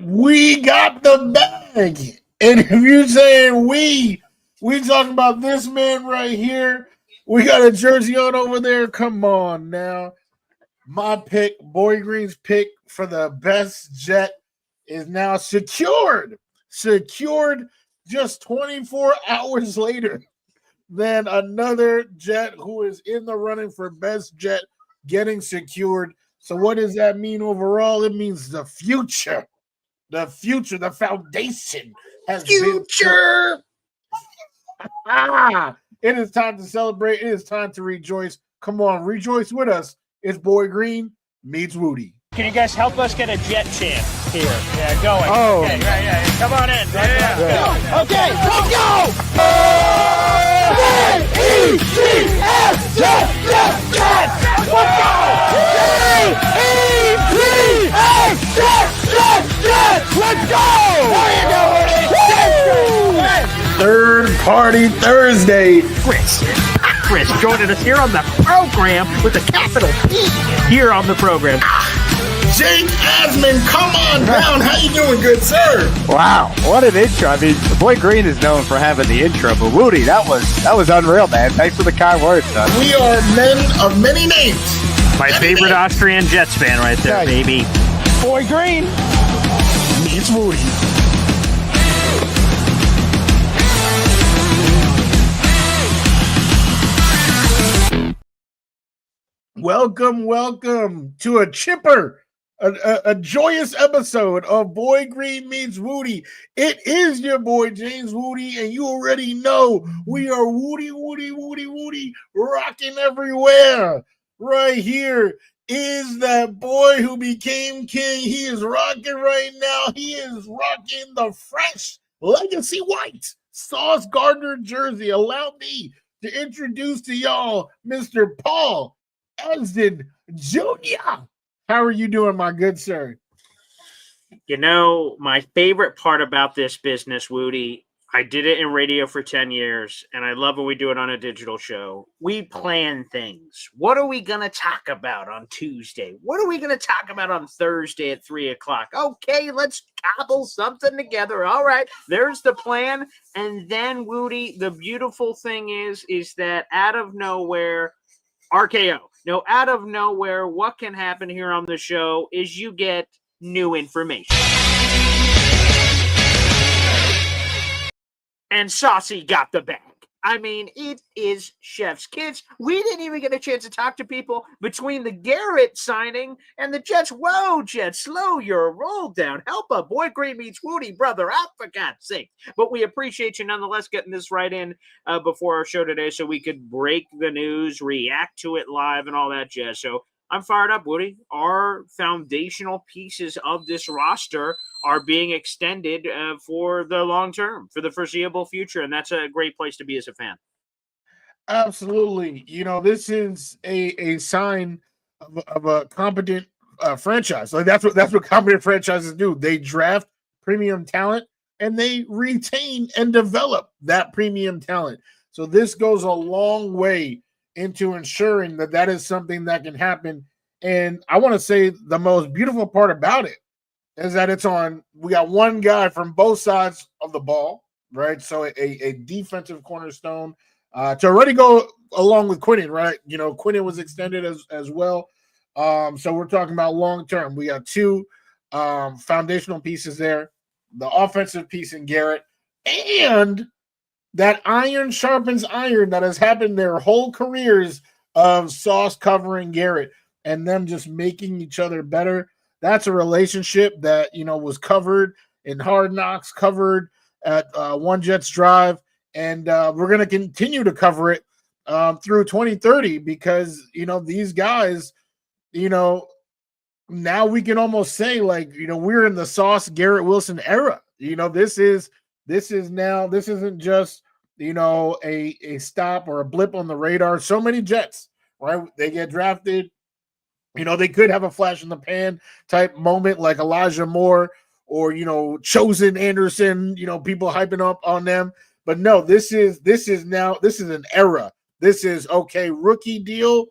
We got the bag. And if you're saying we talking about this man right here. We got a jersey on over there. Come on now. My pick, Boy Green's pick for the best jet is now secured. Secured just 24 hours later than another jet who is in the running for best jet getting secured. So what does that mean overall? It means the future. The future, the foundation has been built. It is time to celebrate. It is time to rejoice. Come on, rejoice with us. It's Boy Green meets Wudi. Can you guys help us get a jet chant here? Yeah, going. Oh. Okay, yeah. Come on in. Yeah. Okay, let's go! J-E-T-S, jet! Let's go! J-E-T-S, jet! Let's go! There you go, Third Party Thursday. Chris joining us here on the program with a capital P here on the program. Jake Asman, come on down. How you doing, good sir? Wow, what an intro. I mean, Boy Green is known for having the intro, but Wudi, that was unreal, man. Thanks for the kind words, son. We are men of many names. My favorite Austrian Jets fan right there, baby. Boy Green meets Wudi. Welcome to a chipper, a joyous episode of Boy Green Meets Wudi. It is your boy James Wudi, and you already know we are Wudi, rocking everywhere. Right here is that boy who became king. He is rocking right now. He is rocking the fresh legacy white Sauce Gardner jersey. Allow me to introduce to y'all Mr. Paul Esden Jr. How are you doing, my good sir? You know, my favorite part about this business, Woody, I did it in radio for 10 years, and I love when we do it on a digital show. We plan things. What are we going to talk about on Tuesday? What are we going to talk about on Thursday at 3 o'clock? Okay, let's cobble something together. All right, there's the plan. And then, Woody, the beautiful thing is that out of nowhere, RKO. No, out of nowhere, what can happen here on the show is you get new information. And Saucy got the bag. I mean, it is chef's kiss. We didn't even get a chance to talk to people between the Garrett signing and the Jets. Whoa, Jets, slow your roll down. Help a Boy Green meets Wudi, brother, out for God's sake. But we appreciate you nonetheless getting this right in before our show today so we could break the news, react to it live, and all that jazz. So I'm fired up, Woody. Our foundational pieces of this roster are being extended for the long term, for the foreseeable future, and that's a great place to be as a fan. Absolutely. You know, this is a sign of a competent franchise. Like that's what competent franchises do. They draft premium talent and they retain and develop that premium talent. So this goes a long way into ensuring that is something that can happen. And I want to say the most beautiful part about it is that we got one guy from both sides of the ball, right? So a defensive cornerstone to already go along with Quinnen, right? You know, Quinnen was extended as well. So we're talking about long term. We got two foundational pieces there, the offensive piece in Garrett, and that iron sharpens iron that has happened their whole careers of Sauce covering Garrett and them just making each other better. That's a relationship that, you know, was covered in Hard Knocks, covered at One Jets Drive, and we're going to continue to cover it through 2030 because, you know, these guys, you know, now we can almost say, like, you know, we're in the Sauce Garrett Wilson era. You know, this isn't just, you know, a stop or a blip on the radar. So many Jets, right? They get drafted. You know, they could have a flash in the pan type moment like Elijah Moore or, you know, Chosen Anderson, you know, people hyping up on them. But no, this is an era. This is okay, rookie deal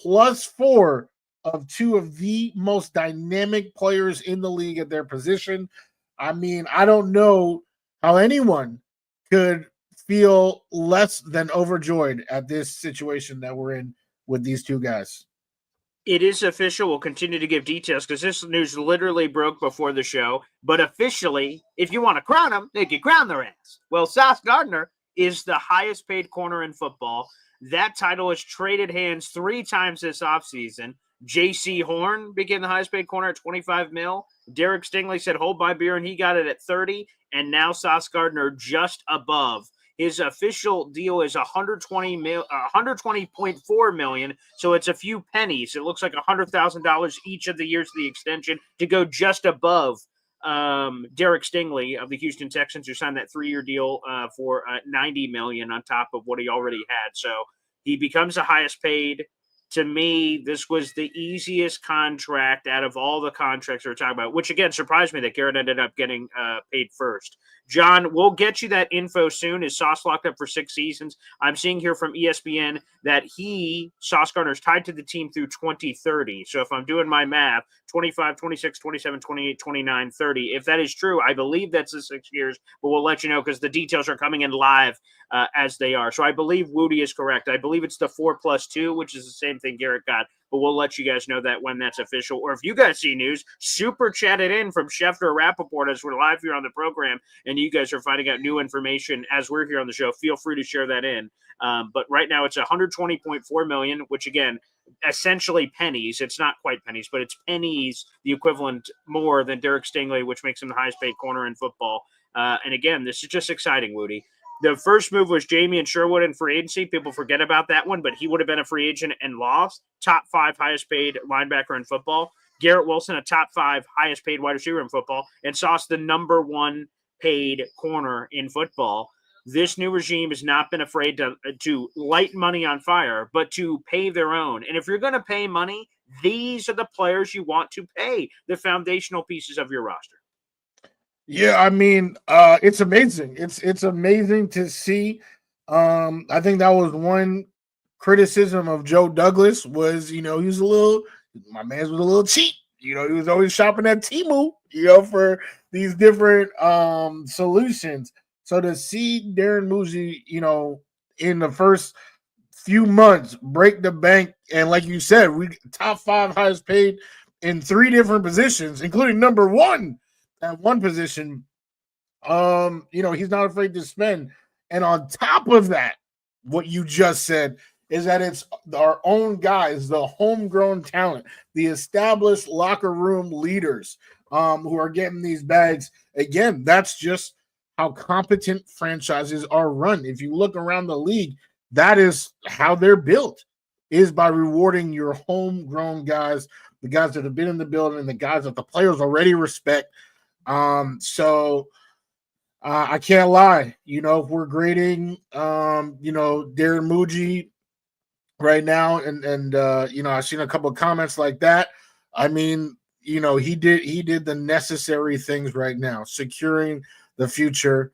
+4 of two of the most dynamic players in the league at their position. I mean, I don't know how anyone could feel less than overjoyed at this situation that we're in with these two guys. It is official. We'll continue to give details because this news literally broke before the show. But officially, if you want to crown them, they can crown their ass. Well, Sauce Gardner is the highest paid corner in football. That title has traded hands 3 times this offseason. J.C. Horn became the highest paid corner at 25 mil. Derek Stingley said, hold my beer, and he got it at 30. And now Sauce Gardner just above. His official deal is 120.4 million. So it's a few pennies. It looks like $100,000 each of the years of the extension to go just above Derek Stingley of the Houston Texans, who signed that 3-year deal for $90 million on top of what he already had. So he becomes the highest paid. To me, this was the easiest contract out of all the contracts we were talking about, which again surprised me that Garrett ended up getting paid first. John, we'll get you that info soon. Is Sauce locked up for 6 seasons? I'm seeing here from ESPN that Sauce Gardner, is tied to the team through 2030. So if I'm doing my math, 25, 26, 27, 28, 29, 30. If that is true, I believe that's the 6 years, but we'll let you know because the details are coming in live as they are. So I believe Wudi is correct. I believe it's the 4+2, which is the same thing Garrett got, but we'll let you guys know that when that's official. Or if you guys see news, super chat it in from Schefter or Rappaport as we're live here on the program, and you guys are finding out new information as we're here on the show. Feel free to share that in. But right now it's 120.4 million, which again, essentially pennies. It's not quite pennies, but it's pennies, the equivalent more than Derek Stingley, which makes him the highest paid corner in football. And again, this is just exciting, Wudi. The first move was Jamie and Sherwood in free agency. People forget about that one, but he would have been a free agent and lost. Top 5 highest paid linebacker in football. Garrett Wilson, a top 5 highest paid wide receiver in football. And Sauce, the number 1 paid corner in football. This new regime has not been afraid to light money on fire, but to pay their own. And if you're going to pay money, these are the players you want to pay, the foundational pieces of your roster. Yeah, I mean, it's amazing. It's amazing to see. I think that was one criticism of Joe Douglas was, he was my man's was a little cheap. He was always shopping at Temu, for these different solutions. So to see Darren Muzi, in the first few months break the bank, and like you said, we top 5 highest paid in 3 different positions, including number 1 at one position. He's not afraid to spend. And on top of that, what you just said is that it's our own guys, the homegrown talent, the established locker room leaders who are getting these bags. Again, that's just how competent franchises are run. If you look around the league, that is how they're built, is by rewarding your homegrown guys, the guys that have been in the building, the guys that the players already respect. So I can't lie. If we're grading, Darren Muji right now, and I've seen a couple of comments like that. I mean, he did the necessary things right now, securing the future.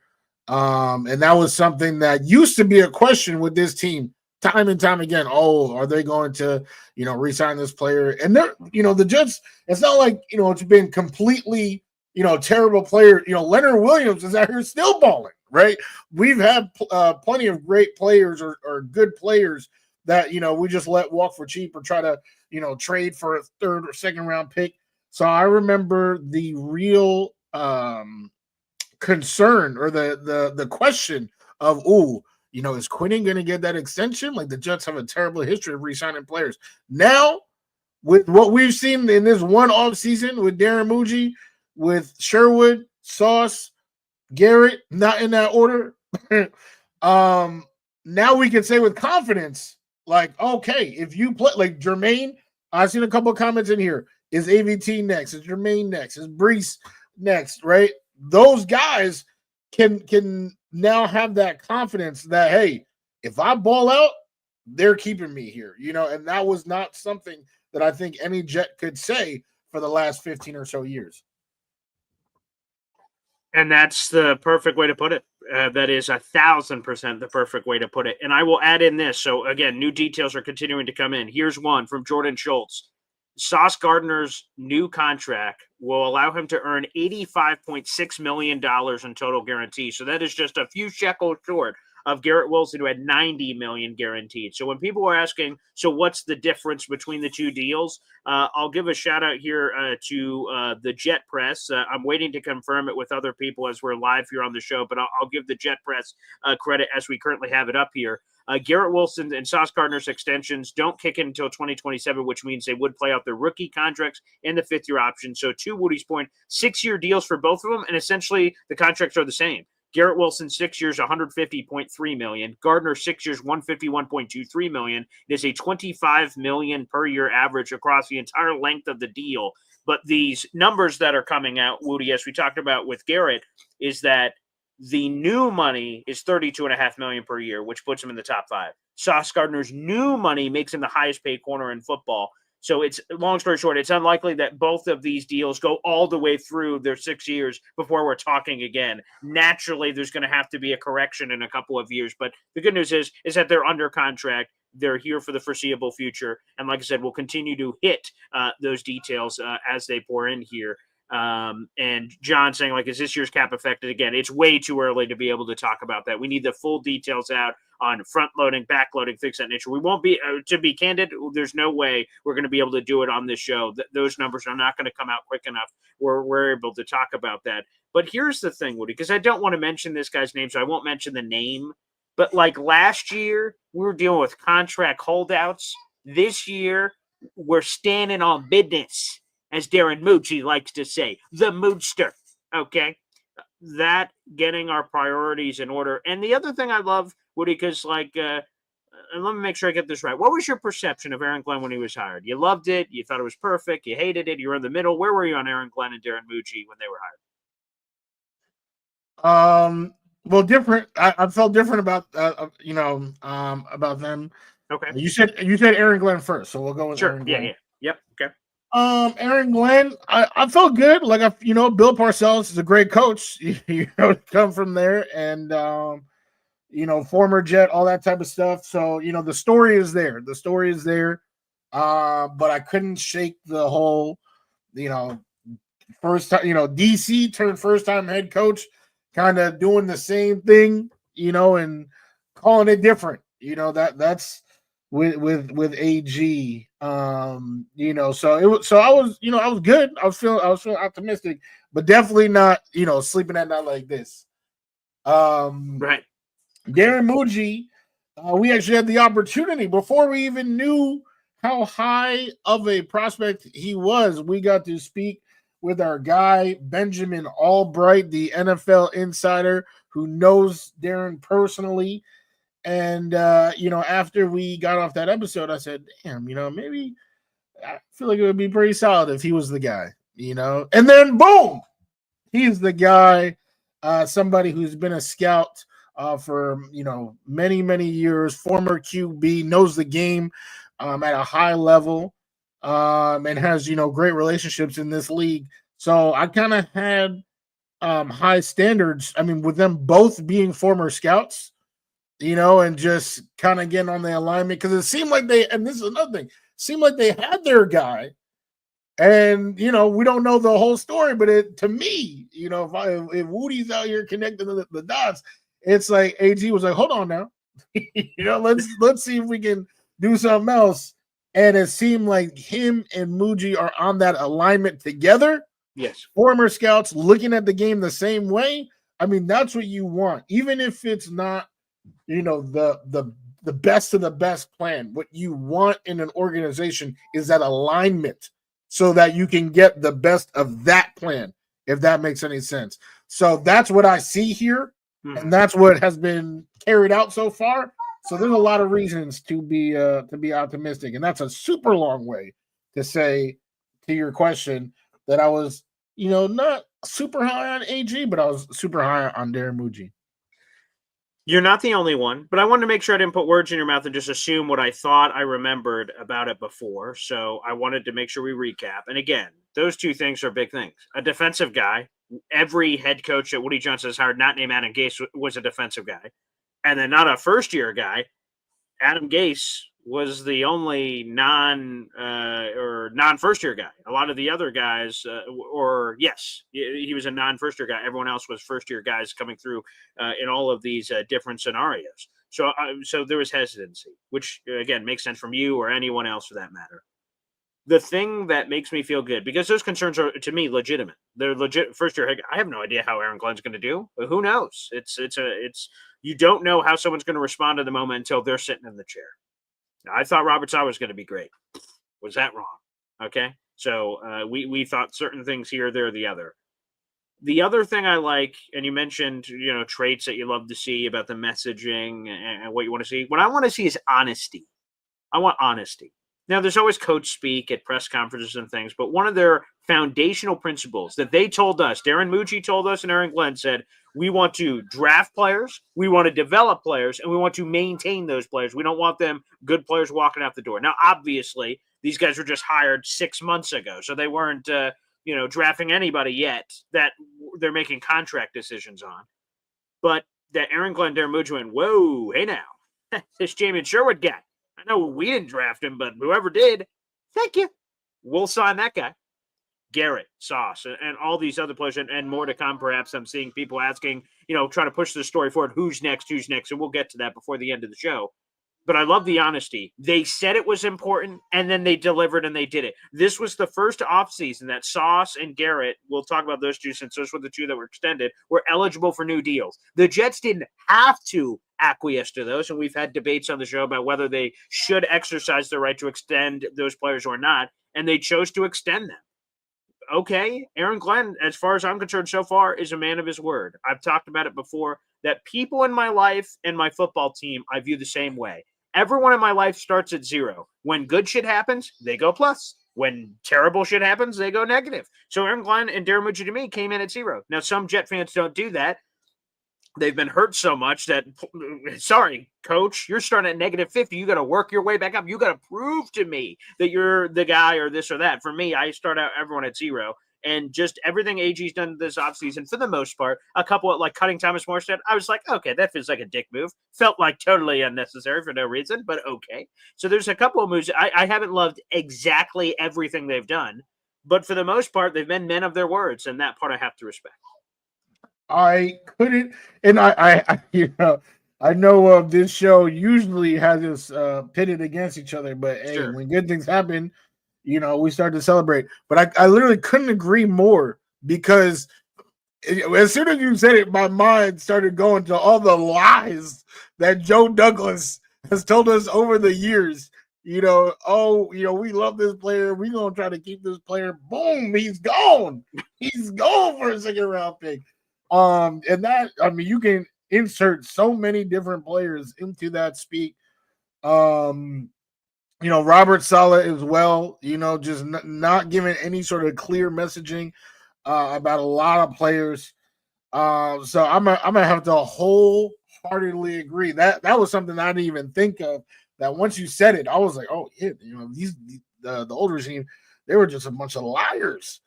And that was something that used to be a question with this team time and time again. Oh, are they going to, re-sign this player? And they're, the Jets, it's not like, it's been completely, terrible player. Leonard Williams is out here still balling, right? We've had plenty of great players or good players that, we just let walk for cheap or try to, trade for a 3rd or 2nd round pick. So I remember the real concern or the question of, is Quinnen going to get that extension? Like, the Jets have a terrible history of re-signing players. Now, with what we've seen in this one off season with Darren Muji, with Sherwood, Sauce, Garrett, not in that order. Now we can say with confidence, like, okay, if you play like Jermaine, I've seen a couple of comments in here. Is AVT next? Is Jermaine next? Is Brees next? Right? Those guys can now have that confidence that, hey, if I ball out, they're keeping me here, and that was not something that I think any Jet could say for the last 15 or so years. And that's the perfect way to put it. That is 1,000% the perfect way to put it. And I will add in this. So again, new details are continuing to come in. Here's one from Jordan Schultz. Sauce Gardner's new contract will allow him to earn $85.6 million in total guarantee. So that is just a few shekels short of Garrett Wilson, who had $90 million guaranteed. So when people are asking, so what's the difference between the two deals? I'll give a shout out here to the Jet Press. I'm waiting to confirm it with other people as we're live here on the show, but I'll give the Jet Press credit as we currently have it up here. Garrett Wilson and Sauce Gardner's extensions don't kick in until 2027, which means they would play out their rookie contracts and the fifth-year option. So to Wudi's point, 6-year deals for both of them, and essentially the contracts are the same. Garrett Wilson, 6 years, $150.3 million. Gardner, 6 years, $151.23 million. It is a $25 million per year average across the entire length of the deal. But these numbers that are coming out, Wudi, as we talked about with Garrett, is that the new money is $32.5 million per year, which puts him in the top 5. Sauce Gardner's new money makes him the highest paid corner in football. So it's, long story short, it's unlikely that both of these deals go all the way through their 6 years before we're talking again. Naturally, there's going to have to be a correction in a couple of years. But the good news is that they're under contract. They're here for the foreseeable future. And like I said, we'll continue to hit those details as they pour in here. And John saying, like, is this year's cap affected? Again, it's way too early to be able to talk about that. We need the full details out on front loading, back loading, things of that nature. We won't be, to be candid, there's no way we're going to be able to do it on this show. Those numbers are not going to come out quick enough where we're able to talk about that. But here's the thing, Wudi, because I don't want to mention this guy's name, so I won't mention the name. But like last year, we were dealing with contract holdouts. This year, we're standing on business, as Darren Mucci likes to say, the Moodster. Okay? That getting our priorities in order. And the other thing I love, Wudi, because and let me make sure I get this right. What was your perception of Aaron Glenn when he was hired? You loved it. You thought it was perfect. You hated it. You were in the middle. Where were you on Aaron Glenn and Darren Mucci when they were hired? Well, different. I felt different about about them. Okay. You said Aaron Glenn first, so we'll go with sure. Aaron Glenn. Yeah. Yep. Okay. Aaron Glenn, I felt good. Like, Bill Parcells is a great coach. To come from there, and former Jet, all that type of stuff. So the story is there. The story is there. But I couldn't shake the whole, first time. DC turned first time head coach, kind of doing the same thing. And calling it different. That's with AG. So I was good. I was feeling optimistic, but definitely not, sleeping at night like this. Right. Darren Mucci, we actually had the opportunity before we even knew how high of a prospect he was. We got to speak with our guy, Benjamin Albright, the NFL insider who knows Darren personally. And, after we got off that episode, I said, damn, maybe I feel like it would be pretty solid if he was the guy, And then, boom, he's the guy, somebody who's been a scout for, many, many years, former QB, knows the game at a high level, and has, great relationships in this league. So I kind of had high standards. I mean, with them both being former scouts, and just kind of getting on the alignment, because it seemed like and this is another thing, seemed like they had their guy, and we don't know the whole story, but to me, if Wudi's out here connecting the dots, it's like AG was like, hold on now, let's see if we can do something else, and it seemed like him and Mucci are on that alignment together. Yes, former scouts looking at the game the same way. I mean, that's what you want, even if it's not the best of the best plan. What you want in an organization is that alignment so that you can get the best of that plan, if that makes any sense. So that's what I see here, and that's what has been carried out so far. So there's a lot of reasons to be optimistic, and that's a super long way to say to your question that I was, not super high on AG, but I was super high on Darren Mucci. You're not the only one, but I wanted to make sure I didn't put words in your mouth and just assume what I thought I remembered about it before. So I wanted to make sure we recap. And again, those two things are big things. A defensive guy, every head coach that Woody Johnson has hired, not named Adam Gase, was a defensive guy. And then not a first-year guy. Adam Gase was the only non first year guy. A lot of the other guys, he was a non first year guy. Everyone else was first year guys coming through in all of these different scenarios. So there was hesitancy, which again makes sense from you or anyone else for that matter. The thing that makes me feel good, because those concerns are to me legitimate. They're legit. First year, I have no idea how Aaron Glenn's going to do. But who knows? It's you don't know how someone's going to respond to the moment until they're sitting in the chair. Now, I thought Robert Sala was going to be great. Was that wrong? Okay. So we thought certain things here, there, or the other. The other thing I like, and you mentioned, traits that you love to see about the messaging and what you want to see. What I want to see is honesty. I want honesty. Now, there's always coach speak at press conferences and things, but one of their foundational principles that they told us, Darren Mucci told us, and Aaron Glenn said, we want to draft players, we want to develop players, and we want to maintain those players. We don't want them good players walking out the door. Now, obviously, these guys were just hired 6 months ago, so they weren't, drafting anybody yet that they're making contract decisions on. But that Aaron Glenn, Darren Mucci went, whoa, hey now, this Jamin Sherwood guy. I know we didn't draft him, but whoever did, thank you. We'll sign that guy. Garrett, Sauce, and all these other players, and more to come, perhaps. I'm seeing people asking, trying to push the story forward. Who's next? And we'll get to that before the end of the show. But I love the honesty. They said it was important, and then they delivered, and they did it. This was the first offseason that Sauce and Garrett, we'll talk about those two since those were the two that were extended, were eligible for new deals. The Jets didn't have to acquiesce to those, and we've had debates on the show about whether they should exercise their right to extend those players or not, and they chose to extend them. Okay, Aaron Glenn, as far as I'm concerned so far, is a man of his word. I've talked about it before, that people in my life and my football team I view the same way. Everyone in my life starts at 0. When good shit happens, they go plus. When terrible shit happens, they go negative. So Aaron Glenn and Darren Mucci to me came in at 0. Now, some Jet fans don't do that. They've been hurt so much that, sorry, coach, you're starting at negative 50. You got to work your way back up. You got to prove to me that you're the guy or this or that. For me, I start out everyone at 0. And just everything AG's done this offseason, for the most part, a couple of like cutting Thomas Morstead, I was like, okay, that feels like a dick move. Felt like totally unnecessary for no reason, but okay. So there's a couple of moves. I haven't loved exactly everything they've done, but for the most part, they've been men of their words, and that part I have to respect. I couldn't, and I know this show usually has us pitted against each other, but hey, when good things happen, we start to celebrate. But I literally couldn't agree more, because as soon as you said it, my mind started going to all the lies that Joe Douglas has told us over the years. We love this player. We're going to try to keep this player. Boom, he's gone. He's gone for a second round pick. And that, you can insert so many different players into that speak. Robert Sala as well, just not giving any sort of clear messaging about a lot of players. So I'm gonna have to wholeheartedly agree. That was something I didn't even think of. That once you said it, I was like, oh yeah, the old regime, they were just a bunch of liars.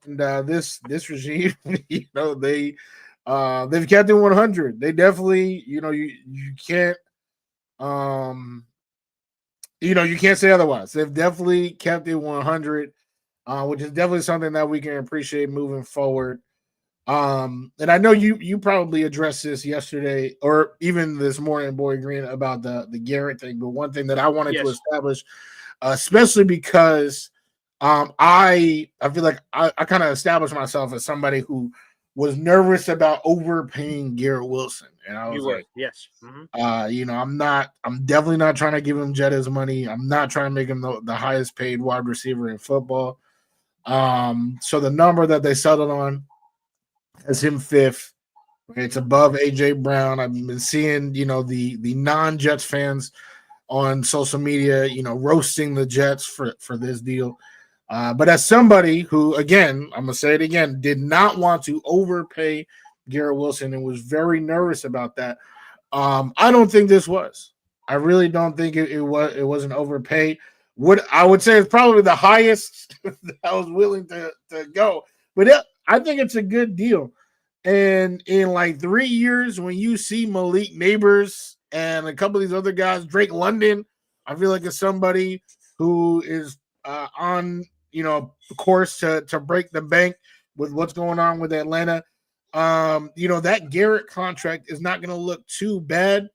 And this regime, they've kept it 100. They definitely, you can't, you can't say otherwise. They've definitely kept it 100, which is definitely something that we can appreciate moving forward. And I know you probably addressed this yesterday or even this morning, Boy Green, about the Garrett thing. But one thing that I wanted to establish, especially because I feel like I kind of established myself as somebody who was nervous about overpaying Garrett Wilson. And I was like, yes. Mm-hmm. I'm definitely not trying to give him Jetta's money. I'm not trying to make him the highest paid wide receiver in football. So the number that they settled on is him 5th. It's above AJ Brown. I've been seeing, the non-Jets fans on social media, roasting the Jets for this deal. But as somebody who, again, I'm going to say it again, did not want to overpay Garrett Wilson and was very nervous about that, I don't think this was. I really don't think it was an overpay. What I would say is probably the highest that I was willing to go. But I think it's a good deal. And in like 3 years, when you see Malik Neighbors and a couple of these other guys, Drake London, I feel like it's somebody who is on course to break the bank with what's going on with Atlanta. That Garrett contract is not going to look too bad.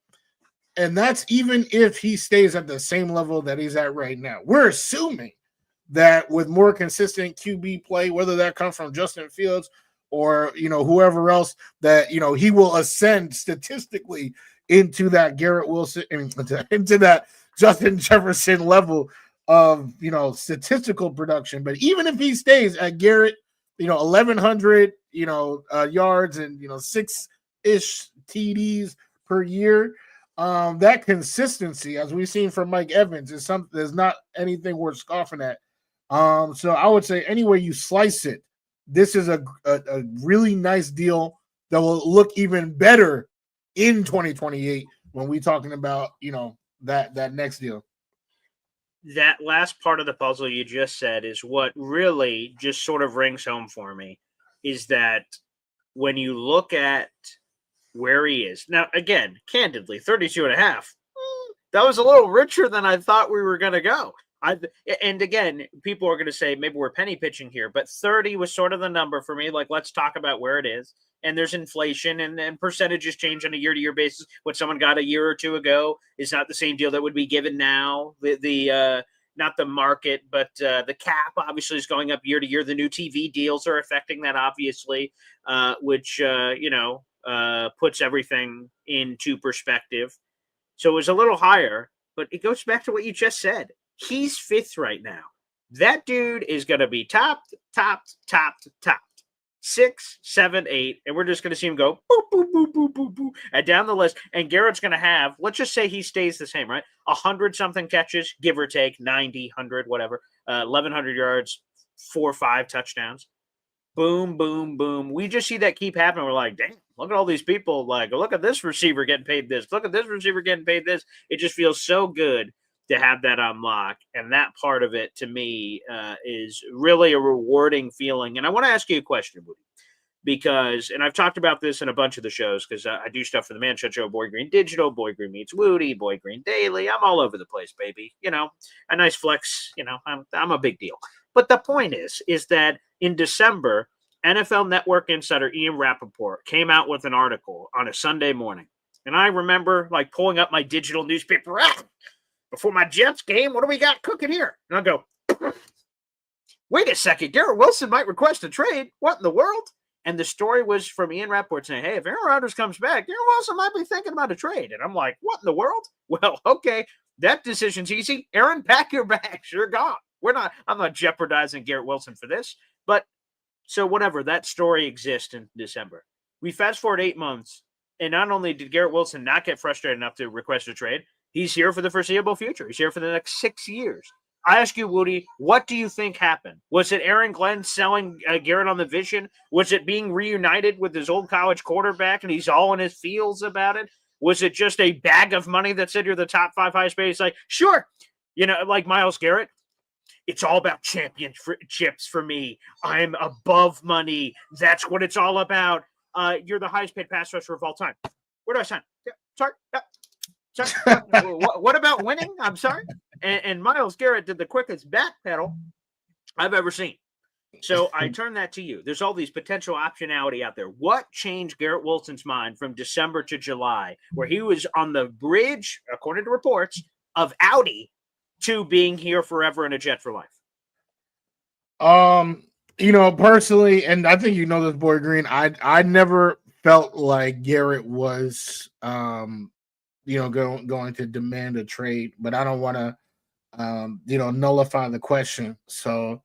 And that's even if he stays at the same level that he's at right now. We're assuming that with more consistent QB play, whether that comes from Justin Fields or, whoever else, that, he will ascend statistically into that Garrett Wilson, into that Justin Jefferson level of, statistical production. But even if he stays at Garrett, 1,100, yards and, 6-ish TDs per year, that consistency, as we've seen from Mike Evans, is not anything worth scoffing at. So I would say any way you slice it, this is a really nice deal that will look even better in 2028 when we're talking about, that next deal. That last part of the puzzle you just said is what really just sort of rings home for me, is that when you look at where he is now, again, candidly, 32 and a half, that was a little richer than I thought we were going to go. And again, people are going to say maybe we're penny pitching here, but 30 was sort of the number for me. Like, let's talk about where it is. And there's inflation and percentages change on a year-to-year basis. What someone got a year or two ago is not the same deal that would be given now. Not the market, but the cap obviously is going up year to year. The new TV deals are affecting that, obviously, which puts everything into perspective. So it was a little higher, but it goes back to what you just said. He's fifth right now. That dude is going to be topped. 6, 7, 8, and we're just going to see him go boop, boop, boop, boop, boop, boop, and down the list. And Garrett's going to have, let's just say he stays the same, right? 100-something catches, give or take, 90, 100, whatever, 1,100 yards, 4 or 5 touchdowns. Boom, boom, boom. We just see that keep happening. We're like, damn, look at all these people. Like, look at this receiver getting paid this. Look at this receiver getting paid this. It just feels so good to have that unlock. And that part of it, to me, is really a rewarding feeling. And I want to ask you a question, Wudi, because, and I've talked about this in a bunch of the shows, because I do stuff for the Man Shut Show, Boy Green Digital, Boy Green Meets Wudi, Boy Green Daily. I'm all over the place, baby. A nice flex. I'm a big deal. But the point is that in December, NFL Network insider Ian Rappaport came out with an article on a Sunday morning. And I remember like pulling up my digital newspaper before my Jets game. What do we got cooking here? And I'll go, wait a second. Garrett Wilson might request a trade. What in the world? And the story was from Ian Rappaport saying, hey, if Aaron Rodgers comes back, Garrett Wilson might be thinking about a trade. And I'm like, what in the world? Well, okay, that decision's easy. Aaron, pack your bags. You're gone. I'm not jeopardizing Garrett Wilson for this. But so whatever, that story exists in December. We fast forward 8 months, and not only did Garrett Wilson not get frustrated enough to request a trade, he's here for the foreseeable future. He's here for the next 6 years. I ask you, Wudi, what do you think happened? Was it Aaron Glenn selling Garrett on the vision? Was it being reunited with his old college quarterback and he's all in his feels about it? Was it just a bag of money that said you're the top 5 highest paid? He's like, sure. Like Myles Garrett. It's all about championships for me. I'm above money. That's what it's all about. You're the highest paid pass rusher of all time. Where do I sign? Yeah, sorry. What about winning? I'm sorry. And Myles Garrett did the quickest back pedal I've ever seen. So I turn that to you. There's all these potential optionality out there. What changed Garrett Wilson's mind from December to July, where he was on the bridge, according to reports, of Audi to being here forever and a Jet for life? Personally, and I think this, Boy Green, I never felt like Garrett was going to demand a trade, but I don't want to nullify the question. So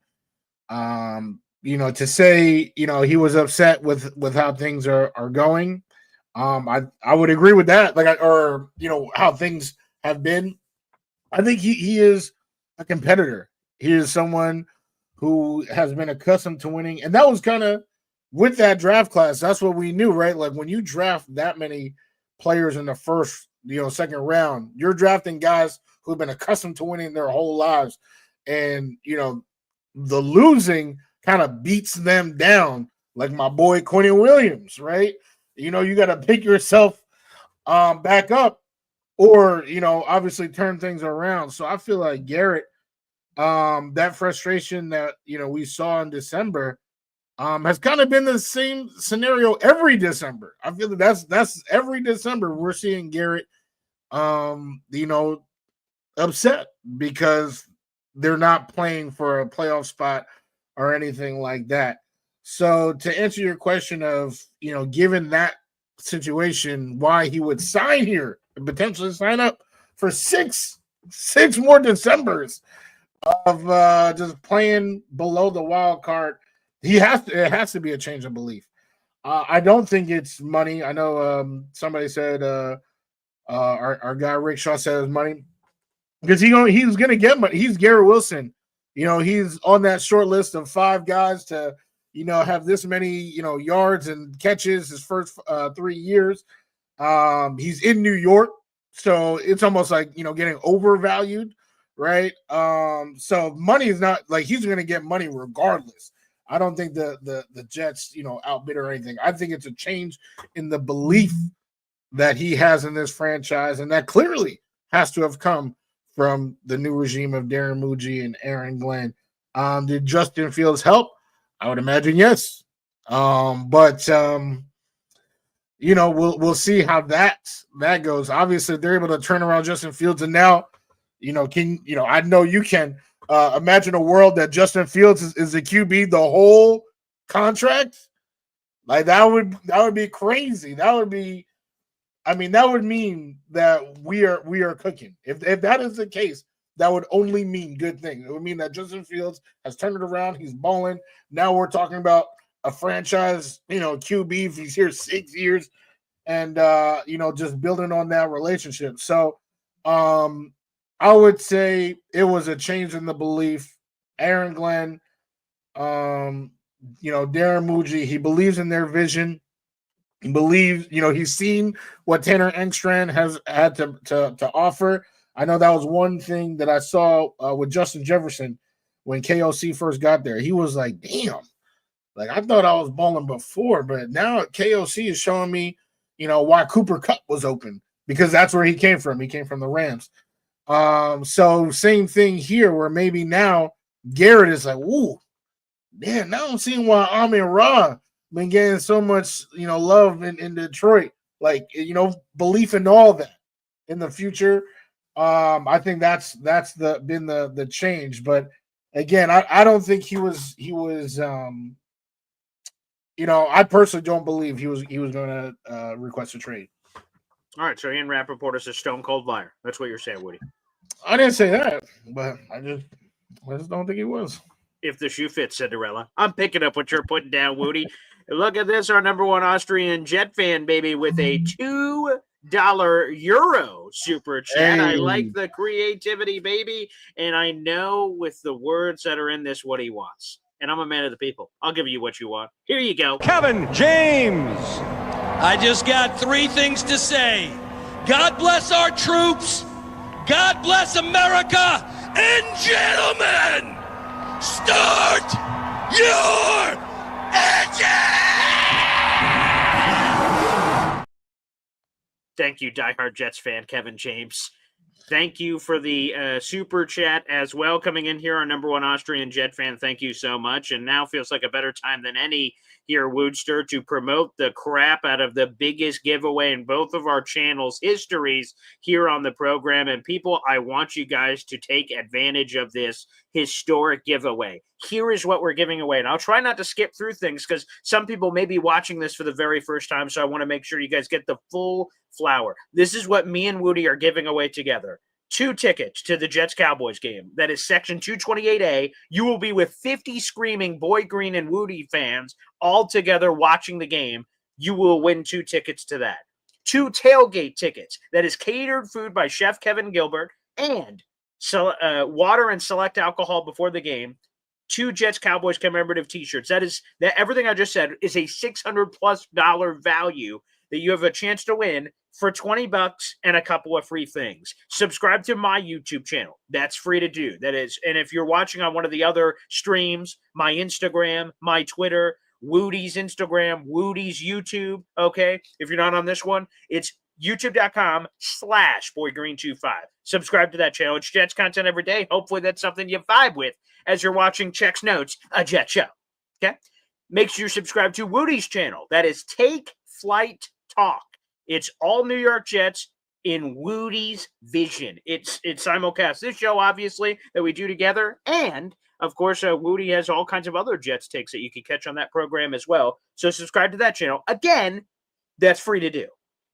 to say he was upset with how things are going, I would agree with that. How things have been. I think he is a competitor. He is someone who has been accustomed to winning. And that was kind of with that draft class. That's what we knew, right? Like when you draft that many players in the first, second round, you're drafting guys who've been accustomed to winning their whole lives. And, the losing kind of beats them down, like my boy Quentin Williams, right? You got to pick yourself back up, or obviously turn things around. So I feel like Garrett, that frustration that we saw in December, has kind of been the same scenario every December. I feel that's every December we're seeing Garrett, upset because they're not playing for a playoff spot or anything like that. So to answer your question of, given that situation, why he would sign here and potentially sign up for six more Decembers of just playing below the wild card, it has to be a change of belief. I don't think it's money. I know somebody said our guy Rick Shaw said it's money because he's gonna get money. He's Garrett Wilson. He's on that short list of 5 guys to have this many yards and catches his first 3 years. He's in New York, so it's almost like getting overvalued, right? So money is not like he's going to get money regardless. I don't think the Jets outbid or anything. I think it's a change in the belief that he has in this franchise, and that clearly has to have come from the new regime of Darren Muji and Aaron Glenn. Did Justin Fields help? I would imagine yes. But we'll see how that goes. Obviously, they're able to turn around Justin Fields, and now, I know you can imagine a world that Justin Fields is the QB the whole contract. Like that would be crazy. That would be, that would mean that we are cooking. If that is the case, that would only mean good things. It would mean that Justin Fields has turned it around. He's balling. Now we're talking about a franchise, QB. If he's here 6 years, and just building on that relationship. So, I would say it was a change in the belief. Aaron Glenn, Darren Muji, he believes in their vision. He believes, he's seen what Tanner Engstrand has had to offer. I know that was one thing that I saw with Justin Jefferson when KOC first got there. He was like, damn, like I thought I was balling before, but now KOC is showing me, why Cooper Kupp was open, because that's where he came from. He came from the Rams. So same thing here, where maybe now Garrett is like, ooh, man, now I'm seeing why Amon Ra been getting so much, love in Detroit. Like, belief in all that in the future. I think that's been the change. But again, I don't think he was I personally don't believe he was going to request a trade. All right, so Ian Rappaport is a stone cold liar. That's what you're saying, Woody. I didn't say that, but I just don't think he was. If the shoe fits, Cinderella. I'm picking up what you're putting down, Woody. Look at this, our number one Austrian Jet fan, baby, with a $2 Euro super chat. Hey. I like the creativity, baby, and I know with the words that are in this what he wants. And I'm a man of the people. I'll give you what you want. Here you go. Kevin James. I just got 3 things to say. God bless our troops. God bless America. And gentlemen, start your engine! Thank you, diehard Jets fan, Kevin James. Thank you for the super chat as well. Coming in here, our number one Austrian Jet fan, thank you so much. And now feels like a better time than any here, Woodster, to promote the crap out of the biggest giveaway in both of our channels' histories here on the program. And people, I want you guys to take advantage of this historic giveaway. Here is what we're giving away. And I'll try not to skip through things because some people may be watching this for the very first time. So I want to make sure you guys get the full flower. This is what me and Woody are giving away together. 2 tickets to the Jets-Cowboys game. That is Section 228A. You will be with 50 screaming Boy Green and Woody fans all together watching the game. You will win 2 tickets to that. 2 tailgate tickets. That is catered food by Chef Kevin Gilbert and water and select alcohol before the game. 2 Jets-Cowboys commemorative t-shirts. That everything I just said is a $600+ value that you have a chance to win for $20 and a couple of free things. Subscribe to my YouTube channel. That's free to do. That is, and if you're watching on one of the other streams, my Instagram, my Twitter, Woody's Instagram, Woody's YouTube, okay? If you're not on this one, it's YouTube.com/BoyGreen25. Subscribe to that channel. It's Jets content every day. Hopefully that's something you vibe with as you're watching Check's Notes, a Jet show. Okay? Make sure you subscribe to Wudi's channel. That is Take Flight Talk. It's all New York Jets in Wudi's vision. It's simulcast this show, obviously, that we do together. And, of course, Wudi has all kinds of other Jets takes that you can catch on that program as well. So subscribe to that channel. Again, that's free to do.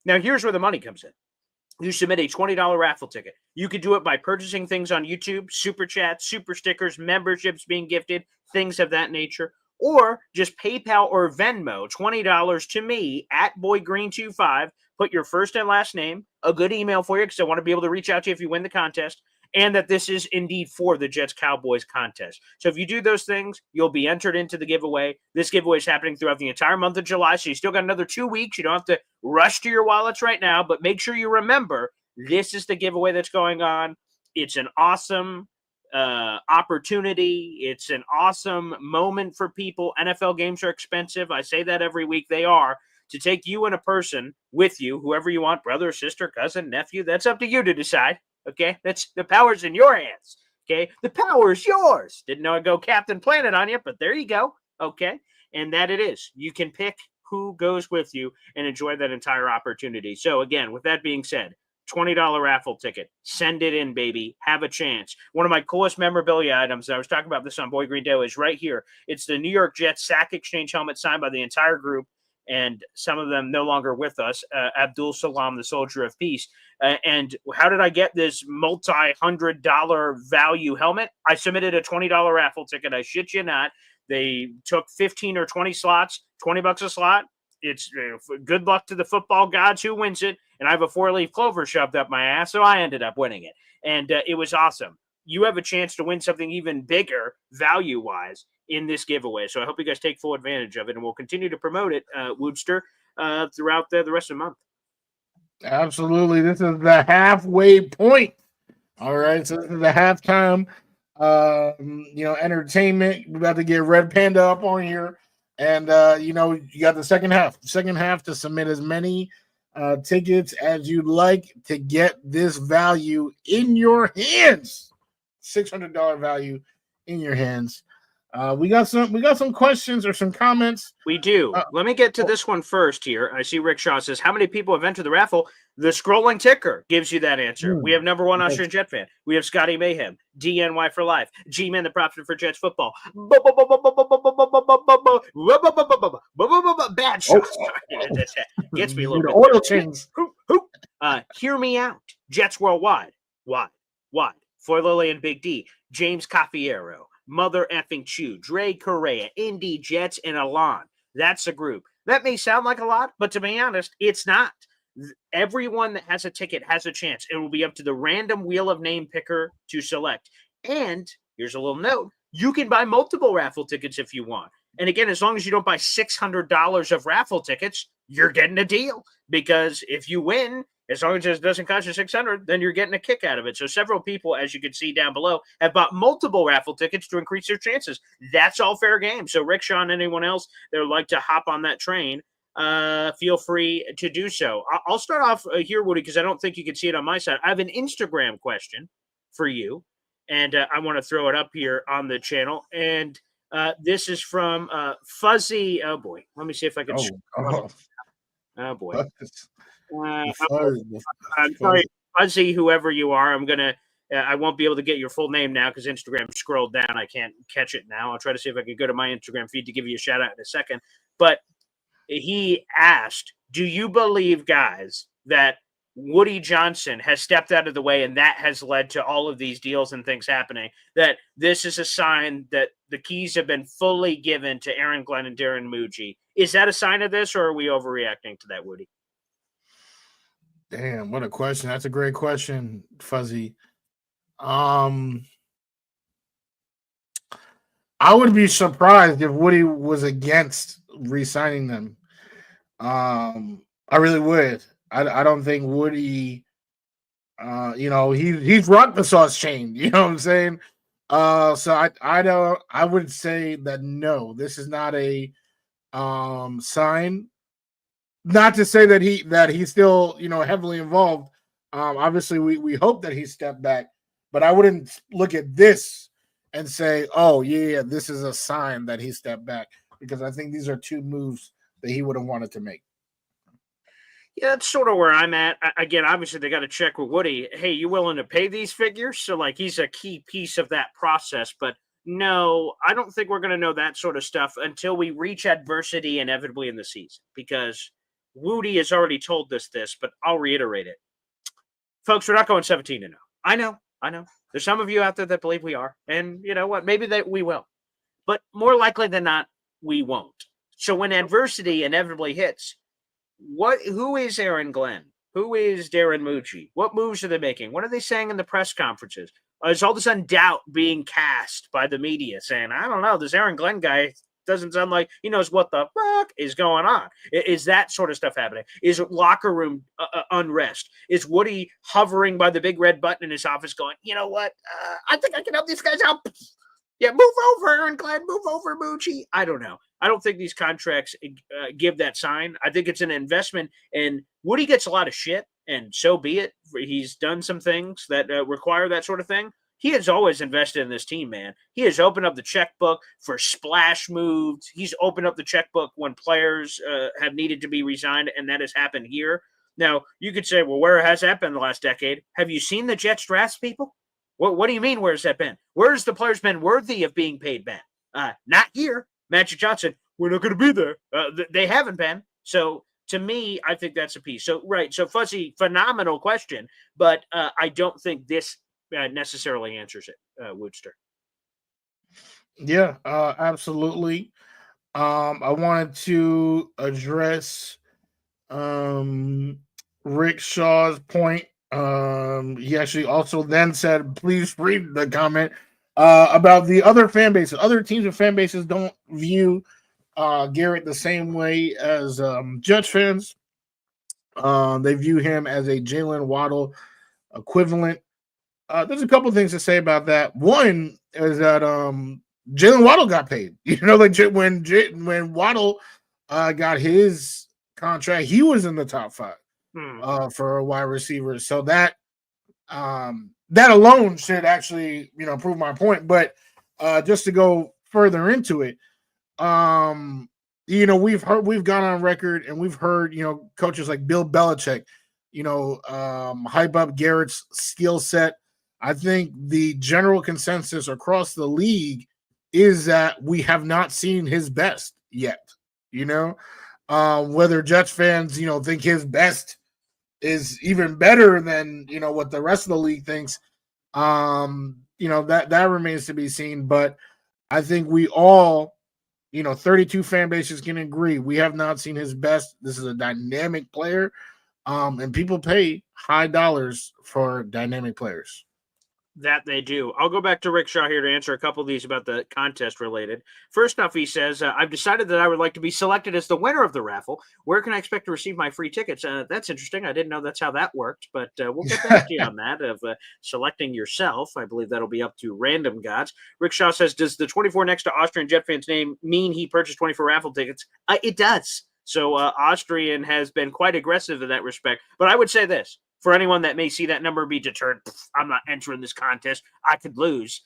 Now, here's where the money comes in. You submit a $20 raffle ticket. You can do it by purchasing things on YouTube, super chats, super stickers, memberships being gifted, things of that nature. Or just PayPal or Venmo, $20 to me at BoyGreen25. Put your first and last name, a good email for you because I want to be able to reach out to you if you win the contest, and that this is indeed for the Jets-Cowboys contest. So if you do those things, you'll be entered into the giveaway. This giveaway is happening throughout the entire month of July, so you still got another 2 weeks. You don't have to rush to your wallets right now, but make sure you remember this is the giveaway that's going on. It's an awesome opportunity. It's an awesome moment for people. NFL games are expensive. I say that every week. They are. To take you and a person with you, whoever you want, brother, sister, cousin, nephew, that's up to you to decide. Okay? That's the power's in your hands. Okay? The power is yours. Didn't know I'd go Captain Planet on you, but there you go. Okay? And that it is. You can pick who goes with you and enjoy that entire opportunity. So again, with that being said, $20 raffle ticket. Send it in, baby. Have a chance. One of my coolest memorabilia items, I was talking about this on Boy Green Daily, is right here. It's the New York Jets sack exchange helmet signed by the entire group, and some of them no longer with us. Abdul Salam, the Soldier of Peace. And how did I get this multi-$100 value helmet? I submitted a $20 raffle ticket. I shit you not. They took 15 or 20 slots, $20 a slot. It's good luck to the football gods who wins it. And I have a 4-leaf clover shoved up my ass, so I ended up winning it. And it was awesome. You have a chance to win something even bigger value-wise in this giveaway. So I hope you guys take full advantage of it, and we'll continue to promote it, Woodster, throughout the rest of the month. Absolutely. This is the halfway point. All right. So this is the halftime, entertainment. We're about to get Red Panda up on here. And, you got the second half. Second half to submit as many tickets as you'd like to get this value in your hands. $600 value in your hands. We got some questions or some comments. We do. Let me get to this one first here. I see Rick Shaw says, how many people have entered the raffle? The scrolling ticker gives you that answer. We have number one Austrian Jet fan. We have Scotty Mayhem, DNY for life, G-Man the prophet for Jets football. Bad shots. Gets me a little bit. Oil chains. Hear me out. Jets worldwide. Wide. For Lily and Big D. James Caffiero. Mother effing Chew, Dre Correa, Indy Jets, and Alon. That's a group. That may sound like a lot, but to be honest, it's not. Everyone that has a ticket has a chance. It will be up to the random wheel of name picker to select. And here's a little note. You can buy multiple raffle tickets if you want. And again, as long as you don't buy $600 of raffle tickets, you're getting a deal. Because if you win, as long as it doesn't cost you $600, then you're getting a kick out of it. So several people, as you can see down below, have bought multiple raffle tickets to increase their chances. That's all fair game. So Rick, Shaw, and anyone else that would like to hop on that train, feel free to do so. I'll start off here, Woody, because I don't think you can see it on my side. I have an Instagram question for you, and I want to throw it up here on the channel. And this is from Fuzzy. Oh, boy. Let me see if I can. Oh boy. I'm sorry, Fuzzy, whoever you are. I won't be able to get your full name now because Instagram scrolled down. I can't catch it now. I'll try to see if I can go to my Instagram feed to give you a shout out in a second. But he asked, do you believe, guys, that Woody Johnson has stepped out of the way and that has led to all of these deals and things happening? That this is a sign that the keys have been fully given to Aaron Glenn and Darren Muji. Is that a sign of this, or are we overreacting to that, Woody? Damn, what a question. That's a great question, Fuzzy. I would be surprised if Woody was against re-signing them. I really would. I don't think Woody, he's rocked the sauce chain. You know what I'm saying? So I would say that no, this is not a sign not to say that he's still, heavily involved. Obviously, we hope that he stepped back, but I wouldn't look at this and say, "Oh, yeah, this is a sign that he stepped back," because I think these are two moves that he would have wanted to make. Yeah, that's sort of where I'm at. Again, obviously, they got to check with Woody. Hey, you willing to pay these figures? So, like, he's a key piece of that process. But no, I don't think we're going to know that sort of stuff until we reach adversity inevitably in the season. Because Woody has already told us this, but I'll reiterate it. Folks, we're not going 17-0. I know. There's some of you out there that believe we are. And you know what? Maybe that we will. But more likely than not, we won't. So when adversity inevitably hits, who is Aaron Glenn? Who is Darren Mucci? What moves are they making? What are they saying in the press conferences? Is all of a sudden doubt being cast by the media saying, I don't know, this Aaron Glenn guy doesn't sound like he knows what the fuck is going on. Is that sort of stuff happening? Is locker room unrest? Is Woody hovering by the big red button in his office going, you know what? I think I can help these guys out. Yeah, move over, Aaron Glenn. Move over, Mucci. I don't know. I don't think these contracts give that sign. I think it's an investment, and Woody gets a lot of shit, and so be it. He's done some things that require that sort of thing. He has always invested in this team, man. He has opened up the checkbook for splash moves. He's opened up the checkbook when players have needed to be resigned, and that has happened here. Now, you could say, well, where has that been the last decade? Have you seen the Jets draft people? What do you mean, where's that been? Where's the players been worthy of being paid, Ben? Not here. Magic Johnson, we're not going to be there. They haven't been. So, to me, I think that's a piece. So, right. So, Fuzzy, phenomenal question, but I don't think this necessarily answers it, Woodster. Yeah, absolutely. I wanted to address Rick Shaw's point. He actually also then said, please read the comment about the other fan bases. Other teams and fan bases don't view Garrett the same way as Jets fans. They view him as a Jalen Waddle equivalent. There's a couple things to say about that. One is that Jalen Waddle got paid. Like when Waddle got his contract, he was in the top 5 for a wide receiver. So that alone should actually prove my point. But just to go further into it, we've gone on record and we've heard coaches like Bill Belichick hype up Garrett's skill set. I think the general consensus across the league is that we have not seen his best yet. Whether Jets fans think his best is even better than what the rest of the league thinks, that remains to be seen. But I think we all 32 fan bases can agree we have not seen his best. This is a dynamic player, and people pay high dollars for dynamic players. That they do. I'll go back to Rick Shaw here to answer a couple of these about the contest related. First off, he says, I've decided that I would like to be selected as the winner of the raffle. Where can I expect to receive my free tickets? That's interesting. I didn't know that's how that worked, but we'll get back to you on that of selecting yourself. I believe that'll be up to random gods. Rick Shaw says, does the 24 next to Austrian Jet fans name mean he purchased 24 raffle tickets? It does. So Austrian has been quite aggressive in that respect. But I would say this. For anyone that may see that number be deterred, I'm not entering this contest. I could lose.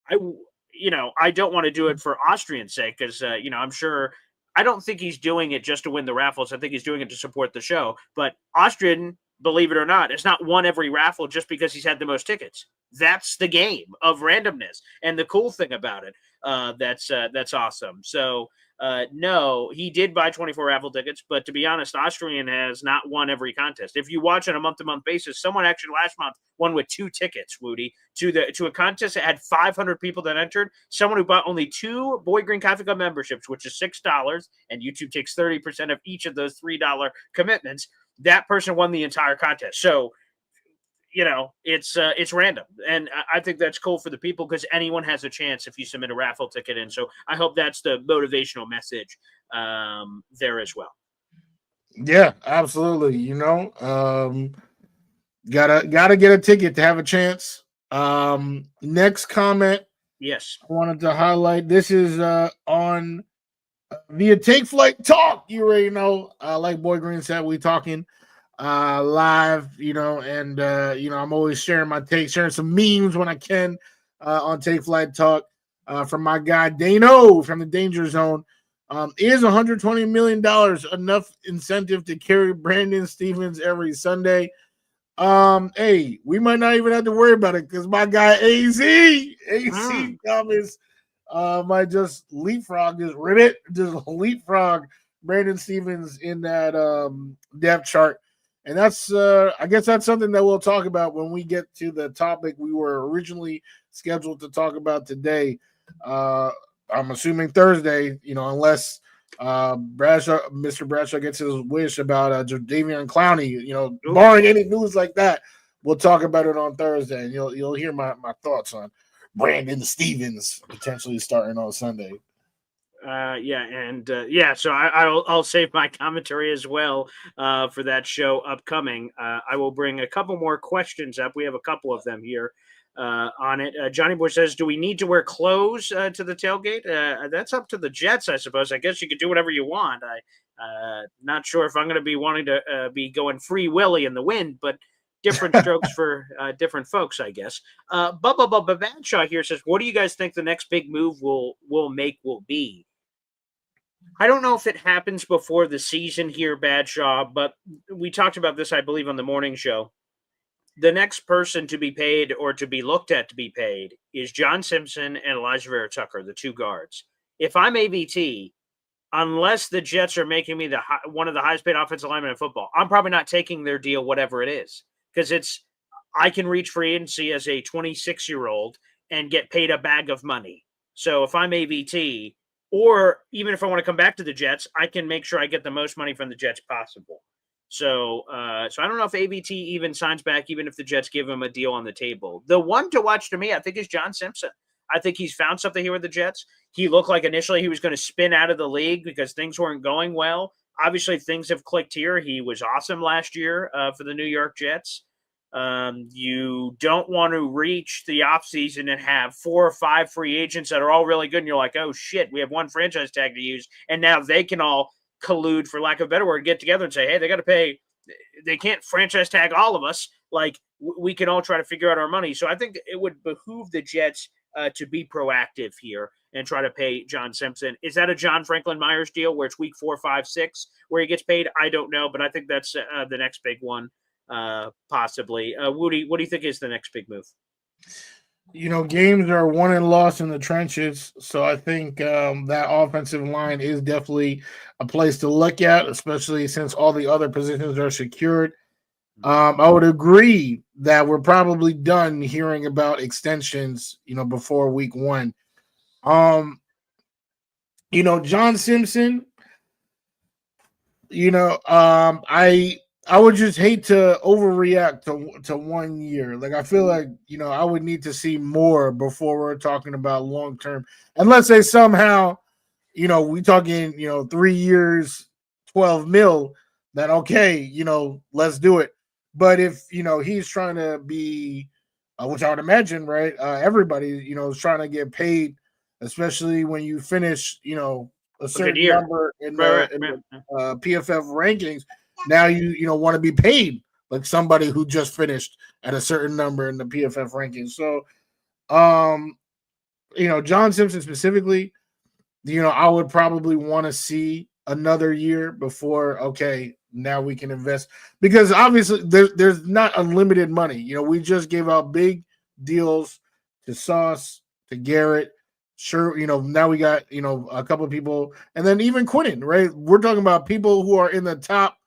I don't want to do it for Austrian's sake because, I'm sure I don't think he's doing it just to win the raffles. I think he's doing it to support the show. But Austrian, believe it or not, has not won every raffle just because he's had the most tickets. That's the game of randomness and the cool thing about it. That's awesome. So, no, he did buy 24 raffle tickets, but to be honest, Austrian has not won every contest. If you watch on a month-to-month basis, someone actually last month won with 2 tickets, Woody, to a contest that had 500 people that entered. Someone who bought only 2 Boy Green Coffee Club memberships, which is $6, and YouTube takes 30% of each of those $3 commitments. That person won the entire contest. So, it's random. And I think that's cool for the people because anyone has a chance if you submit a raffle ticket in. So I hope that's the motivational message there as well. Yeah, absolutely. Gotta get a ticket to have a chance. Next comment. Yes. I wanted to highlight. This is on via Take Flight Talk. You already know, like Boy Green said, we talking live, and I'm always sharing my takes, sharing some memes when I can on Take Flight Talk from my guy Dano from the Danger Zone. Is $120 million enough incentive to carry Brandon Stevens every Sunday? Hey, we might not even have to worry about it because my guy AC Thomas might just leapfrog, just leapfrog Brandon Stevens in that depth chart. And that's I guess that's something that we'll talk about when we get to the topic we were originally scheduled to talk about today. I'm assuming Thursday, unless Mr. Bradshaw gets his wish about Jadeveon Clowney, barring any news like that, we'll talk about it on Thursday, and you'll hear my thoughts on Brandon Stevens potentially starting on Sunday. So I'll save my commentary as well for that show upcoming. I will bring a couple more questions up. We have a couple of them here on it. Johnny Boy says, do we need to wear clothes to the tailgate? That's up to the Jets, I suppose. I guess you could do whatever you want. Not sure if I'm going to be wanting to be going Free Willy in the wind, but different strokes for different folks, I guess. Bubba Badshaw here says, what do you guys think the next big move will be? I don't know if it happens before the season here, Badshaw, but we talked about this, I believe, on the morning show. The next person to be paid or to be looked at to be paid is John Simpson and Elijah Vera Tucker, the two guards. If I'm AVT, unless the Jets are making me one of the highest paid offensive linemen in football, I'm probably not taking their deal, whatever it is, because I can reach free agency as a 26-year-old and get paid a bag of money. So if I'm AVT, or even if I want to come back to the Jets, I can make sure I get the most money from the Jets possible. So I don't know if AVT even signs back, even if the Jets give him a deal on the table. The one to watch to me, I think, is John Simpson. I think he's found something here with the Jets. He looked like initially he was going to spin out of the league because things weren't going well. Obviously, things have clicked here. He was awesome last year for the New York Jets. You don't want to reach the offseason and have 4 or 5 free agents that are all really good. And you're like, oh, shit, we have one franchise tag to use. And now they can all collude, for lack of a better word, get together and say, hey, they got to pay. They can't franchise tag all of us. Like, we can all try to figure out our money. So I think it would behoove the Jets to be proactive here and try to pay John Simpson. Is that a John Franklin Myers deal where it's week 4, 5, 6 where he gets paid? I don't know, but I think that's the next big one, possibly. Wudi, what do you think is the next big move? Games are won and lost in the trenches, so I think that offensive line is definitely a place to look at, especially since all the other positions are secured. I would agree that we're probably done hearing about extensions, before week 1. John Simpson, I would just hate to overreact to 1 year. Like, I feel like, I would need to see more before we're talking about long-term. Unless they somehow, we talking, 3 years, 12 mil, then okay, let's do it. But if, he's trying to be, which I would imagine, right, everybody, is trying to get paid, especially when you finish, a certain number in the PFF rankings. Now you want to be paid like somebody who just finished at a certain number in the PFF rankings. So, John Simpson specifically, I would probably want to see another year before, okay, now we can invest, because obviously there's not unlimited money. We just gave out big deals to Sauce, to Garrett. Sure, now we got, a couple of people, and then even Quinnen, right? We're talking about people who are in the top,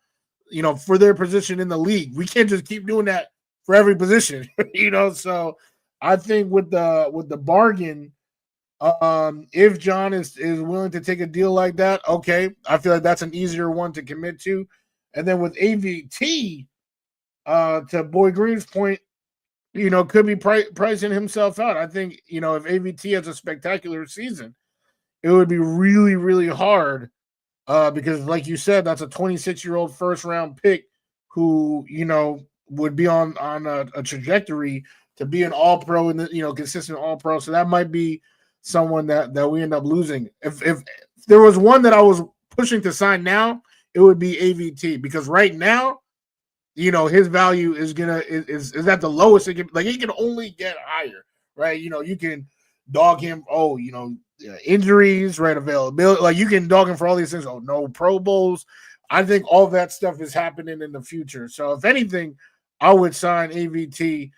for their position in the league. We can't just keep doing that for every position, So I think with the bargain, if John is willing to take a deal like that, okay, I feel like that's an easier one to commit to. And then with AVT, to Boy Green's point, could be pricing himself out. I think, if AVT has a spectacular season, it would be really, really hard because, like you said, that's a 26-year-old first-round pick who, would be on a trajectory to be an all-pro and, consistent all-pro. So that might be someone that we end up losing. If there was one that I was pushing to sign now, it would be AVT, because right now, his value is at the lowest. It can only get higher, right? You can dog him. Oh, injuries, right? Availability. Like, you can dog him for all these things. Oh, no Pro Bowls. I think all that stuff is happening in the future. So if anything, I would sign AVT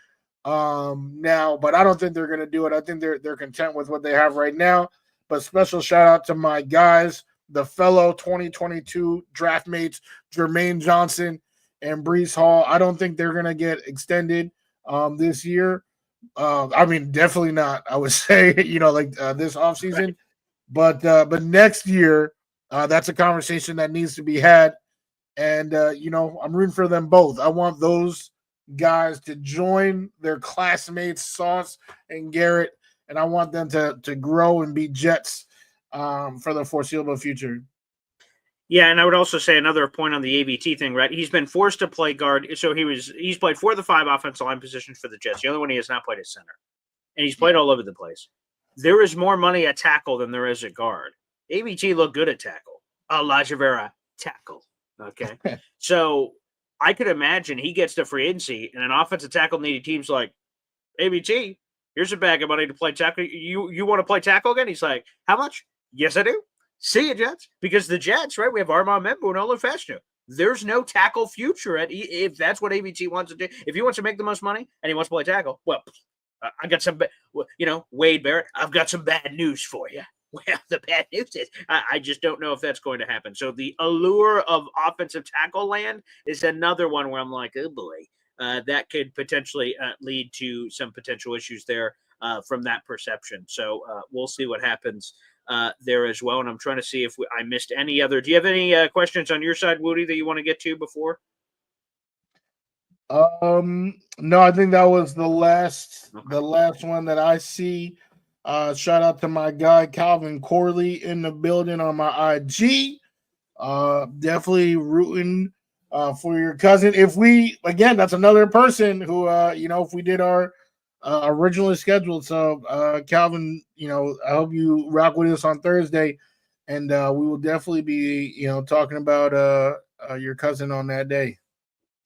now, but I don't think they're going to do it. I think they're content with what they have right now. But special shout out to my guys, the fellow 2022 draft mates, Jermaine Johnson and Brees Hall. I don't think they're going to get extended this year. I mean, definitely not, I would say, this offseason. Right. But next year, that's a conversation that needs to be had. And, I'm rooting for them both. I want those guys to join their classmates, Sauce and Garrett, and I want them to grow and be Jets for the foreseeable future. Yeah, and I would also say another point on the AVT thing, right? He's been forced to play guard, so he's played 4 of the 5 offensive line positions for the Jets. The only one he has not played is center, and he's played all over the place. There is more money at tackle than there is at guard. AVT looked good at tackle. Elijah Vera, tackle. Okay, so I could imagine he gets to free agency, and an offensive tackle needy team's like, AVT, here's a bag of money to play tackle. You want to play tackle again? He's like, how much? Yes, I do. See you, Jets. Because the Jets, right, we have Armand Membo and Olin Fashanu. There's no tackle future if that's what AVT wants to do. If he wants to make the most money and he wants to play tackle, well, I got some, Wade Barrett, I've got some bad news for you. Well, the bad news is I just don't know if that's going to happen. So the allure of offensive tackle land is another one where I'm like, oh boy, that could potentially lead to some potential issues there from that perception. So we'll see what happens there as well. And I'm trying to see if I missed any other. Do you have any questions on your side, Wudi, that you want to get to before? No, I think that was the last one that I see. Shout out to my guy Calvin Corley in the building on my IG. Definitely rooting for your cousin. That's another person who if we did our originally scheduled. So Calvin, I hope you rock with us on Thursday, and we will definitely be talking about your cousin on that day.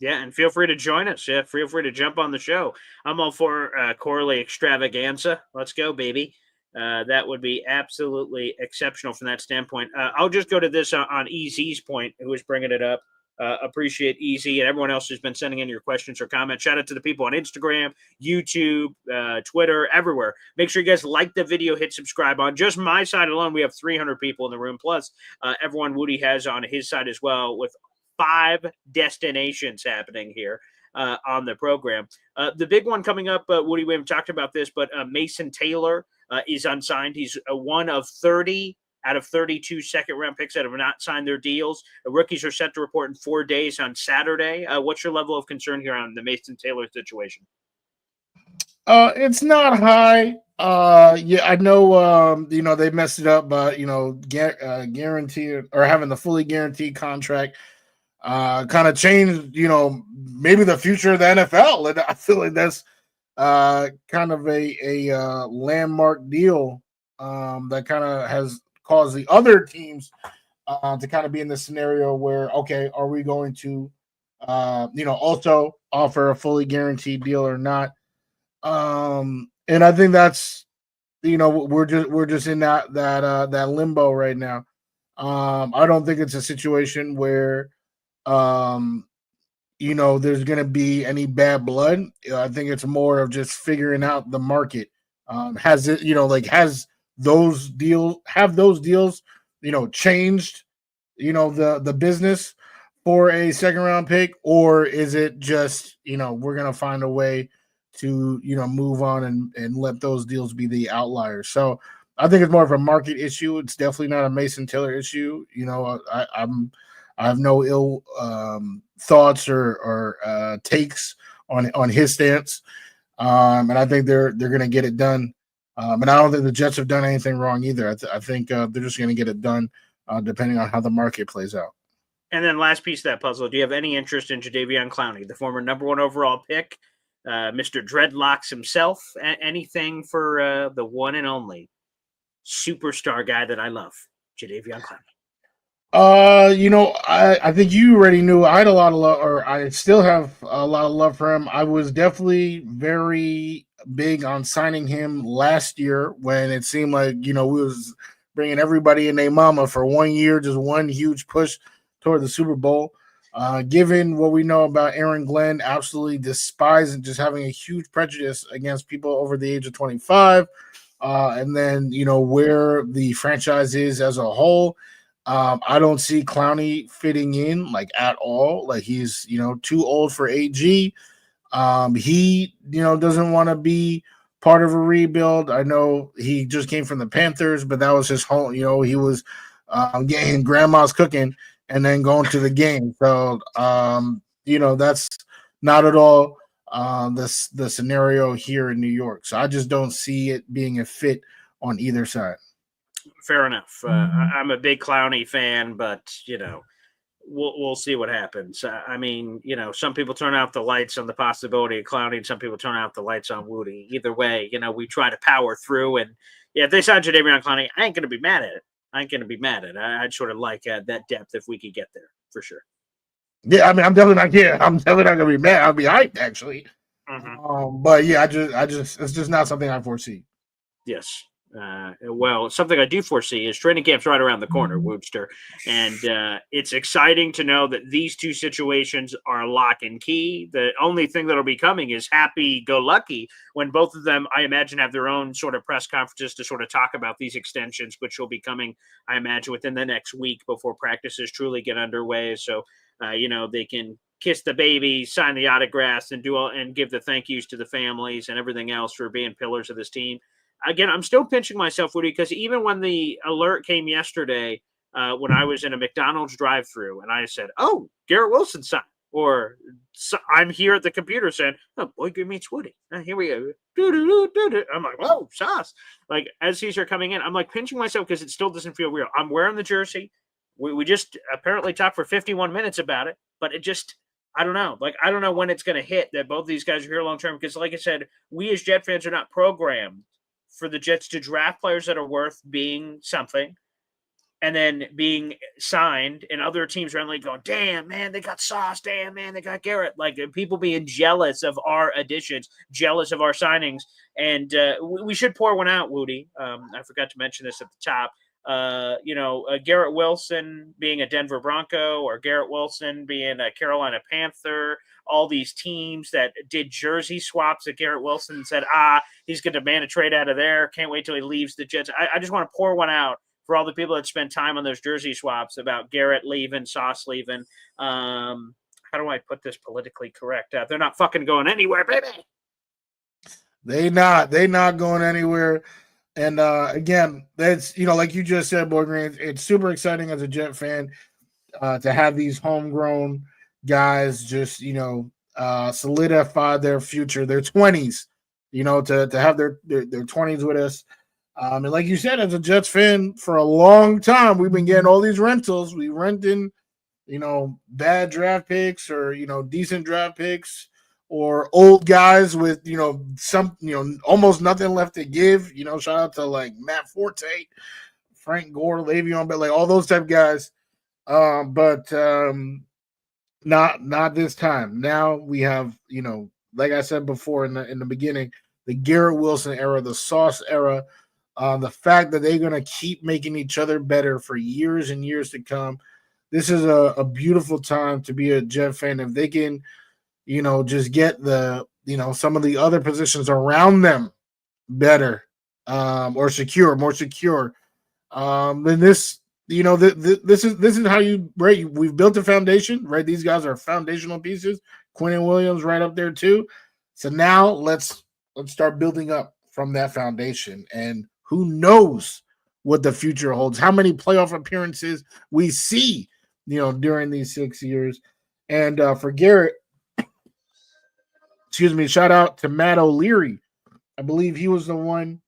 Yeah, and feel free to join us. Yeah, feel free to jump on the show. I'm all for Corley extravaganza. Let's go, baby. That would be absolutely exceptional from that standpoint. I'll just go to this on EZ's point, who was bringing it up. Appreciate Easy and everyone else who's been sending in your questions or comments. Shout out to the people on Instagram, YouTube, Twitter, everywhere. Make sure you guys like the video, hit subscribe. On just my side alone, we have 300 people in the room, plus everyone Wudi has on his side as well, with 5 destinations happening here on the program. The big one coming up, Wudi, we haven't talked about this, but Mason Taylor is unsigned. He's one of 30 out of 32 second-round picks that have not signed their deals. Rookies are set to report in 4 days on Saturday. What's your level of concern here on the Mason Taylor situation? It's not high. I know, they messed it up, but, guaranteed or having the fully guaranteed contract kind of changed, maybe the future of the NFL. And I feel like that's kind of a landmark deal that kind of has caused the other teams to kind of be in this scenario where, okay, are we going to, also offer a fully guaranteed deal or not? And I think that's, we're just in that limbo right now. I don't think it's a situation where, there's going to be any bad blood. I think it's more of just figuring out the market. Has it, has those deals, changed, the business for a second round pick, or is it just, we're going to find a way to, move on and let those deals be the outliers. So I think it's more of a market issue. It's definitely not a Mason Taylor issue. I have no ill thoughts or takes on his stance. And I think they're going to get it done. And I don't think the Jets have done anything wrong either. I think they're just going to get it done depending on how the market plays out. And then last piece of that puzzle, do you have any interest in Jadeveon Clowney, the former number 1 overall pick, Mr. Dreadlocks himself? Anything for the one and only superstar guy that I love, Jadeveon Clowney? I think you already knew I had a lot of love, or I still have a lot of love for him. I was definitely very big on signing him last year when it seemed like, we was bringing everybody and their mama for 1 year, just one huge push toward the Super Bowl. Given what we know about Aaron Glenn, absolutely despise and just having a huge prejudice against people over the age of 25. And then, where the franchise is as a whole. I don't see Clowney fitting in like at all. Like he's, too old for AG. He, doesn't want to be part of a rebuild. I know he just came from the Panthers, but that was his home. He was getting grandma's cooking and then going to the game. So, that's not at all the scenario here in New York. So I just don't see it being a fit on either side. Fair enough. I'm a big Clowney fan, but we'll see what happens. I mean, some people turn out the lights on the possibility of Clowney, and some people turn out the lights on Wudi. Either way, we try to power through. And if they sign Jadeveon Clowney, I ain't gonna be mad at it. I'd sort of like that depth if we could get there for sure. Yeah, I mean, I'm definitely not. Yeah, I'm definitely not gonna be mad. I'll be hyped actually. Mm-hmm. But yeah, I just, it's just not something I foresee. Yes. Well, something I do foresee is training camp's right around the corner, Woodster. And it's exciting to know that these two situations are lock and key. The only thing that'll be coming is happy-go-lucky when both of them, I imagine, have their own sort of press conferences to sort of talk about these extensions, which will be coming, I imagine, within the next week before practices truly get underway. So, they can kiss the baby, sign the autographs, and and give the thank yous to the families and everything else for being pillars of this team. Again, I'm still pinching myself, Woody, because even when the alert came yesterday, when I was in a McDonald's drive-thru, and I said, "Oh, Garrett Wilson signed," or I'm here at the computer saying, "Oh, Boy Green meets Woody." Here we go. I'm like, "Whoa, Sauce!" Like as these are coming in, I'm like pinching myself because it still doesn't feel real. I'm wearing the jersey. We just apparently talked for 51 minutes about it, but it just. I don't know. Like, I don't know when it's going to hit that both these guys are here long term. Because, like I said, we as Jet fans are not programmed for the Jets to draft players that are worth being something and then being signed, and other teams around the league going, "Damn, man, they got Sauce. Damn, man, they got Garrett." Like, people being jealous of our additions, jealous of our signings. And we should pour one out, Woody. I forgot to mention this at the top. Garrett Wilson being a Denver Bronco, or Garrett Wilson being a Carolina Panther, all these teams that did jersey swaps at Garrett Wilson and said, he's going to demand a trade out of there. Can't wait till he leaves the Jets. I just want to pour one out for all the people that spend time on those jersey swaps about Garrett leaving, Sauce leaving. How do I put this politically correct? They're not fucking going anywhere, baby. They not going anywhere. And again, that's, like you just said, Boy Green, it's super exciting as a Jet fan to have these homegrown guys just, solidify their future, their 20s, to have their 20s with us. And like you said, as a Jets fan for a long time, we've been getting all these rentals. We renting, bad draft picks or, decent draft picks, or old guys with, some, almost nothing left to give. Shout out to like Matt Forte, Frank Gore, Le'Veon, but like all those type of guys. But not this time. Now we have, like I said before in the beginning, the Garrett Wilson era, the Sauce era, the fact that they're gonna keep making each other better for years and years to come. This is a beautiful time to be a Jet fan. If they can, just get the, some of the other positions around them better, or more secure. Then this, this is how we've built a foundation, right? These guys are foundational pieces. Quinnen Williams right up there too. So now let's start building up from that foundation, and who knows what the future holds, how many playoff appearances we see, during these 6 years. And for Garrett, shout out to Matt O'Leary. I believe he was the one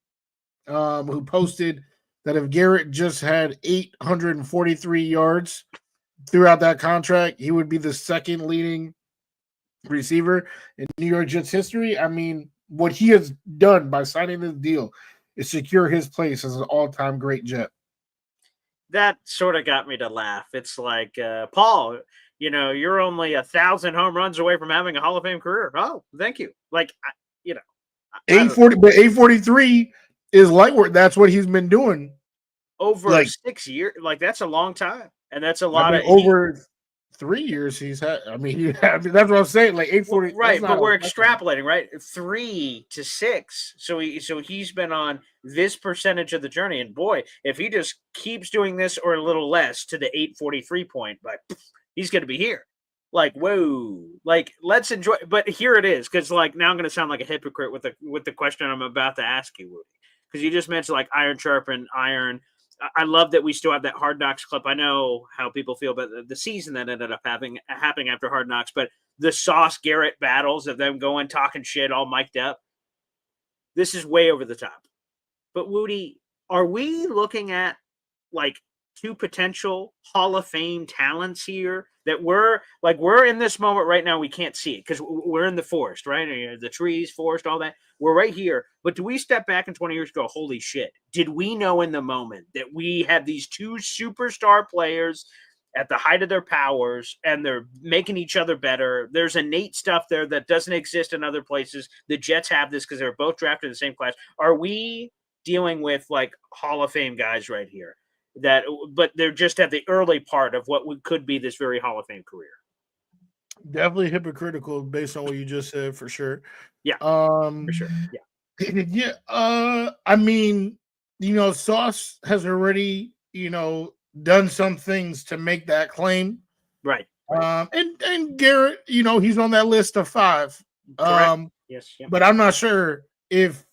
who posted that if Garrett just had 843 yards throughout that contract, he would be the second leading receiver in New York Jets history. I mean, what he has done by signing this deal is secure his place as an all-time great Jet. That sort of got me to laugh. It's like, Paul, you're only 1,000 home runs away from having a Hall of Fame career. Oh, thank you. Like, I 840, but 843 is light work. That's what he's been doing over 6 years. Like, that's a long time, and that's a lot of over 3 years he's had. I mean, that's what I'm saying. Like 840, right? But we're extrapolating, right? 3 to 6. So he's been on this percentage of the journey, and boy, if he just keeps doing this or a little less to the 843 point, but he's going to be here. Like, whoa, like, let's enjoy. But here it is, because like now I'm going to sound like a hypocrite with the question I'm about to ask you, Woody, because you just mentioned like iron sharpened iron. I love that we still have that Hard Knocks clip. I know how people feel about the season that ended up happening after Hard Knocks, but the Sauce Garrett battles of them going talking shit all mic'd up. This is way over the top. But Woody, are we looking at like two potential Hall of Fame talents here that we're in this moment right now? We can't see it because we're in the forest, right? The trees, forest, all that. We're right here. But do we step back in 20 years and go, holy shit, did we know in the moment that we have these two superstar players at the height of their powers and they're making each other better? There's innate stuff there that doesn't exist in other places. The Jets have this because they're both drafted in the same class. Are we dealing with like Hall of Fame guys right here? But they're just at the early part of what could be this very Hall of Fame career. Definitely hypocritical based on what you just said, for sure. Yeah, for sure. Yeah, yeah. I mean, Sauce has already, done some things to make that claim, right? And Garrett, he's on that list of 5. Yes, yeah. But I'm not sure if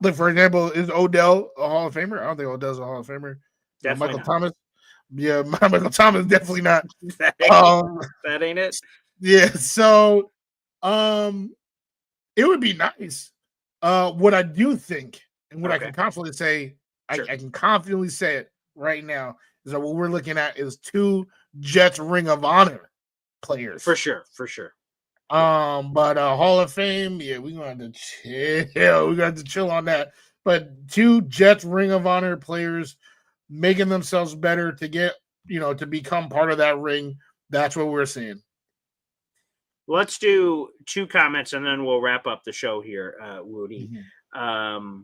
like, for example, is Odell a Hall of Famer? I don't think Odell's a Hall of Famer. Definitely Michael Thomas. Yeah, Michael Thomas definitely not. that ain't it. Yeah, so it would be nice. What I do think, and what I can confidently say, sure. I can confidently say it right now, is that what we're looking at is 2 Jets Ring of Honor players. For sure. But Hall of Fame, yeah, we're gonna have to chill. We got to chill on that. But 2 Jets Ring of Honor players making themselves better to get, to become part of that ring. That's what we're seeing. Let's do 2 comments and then we'll wrap up the show here, Woody. Mm-hmm.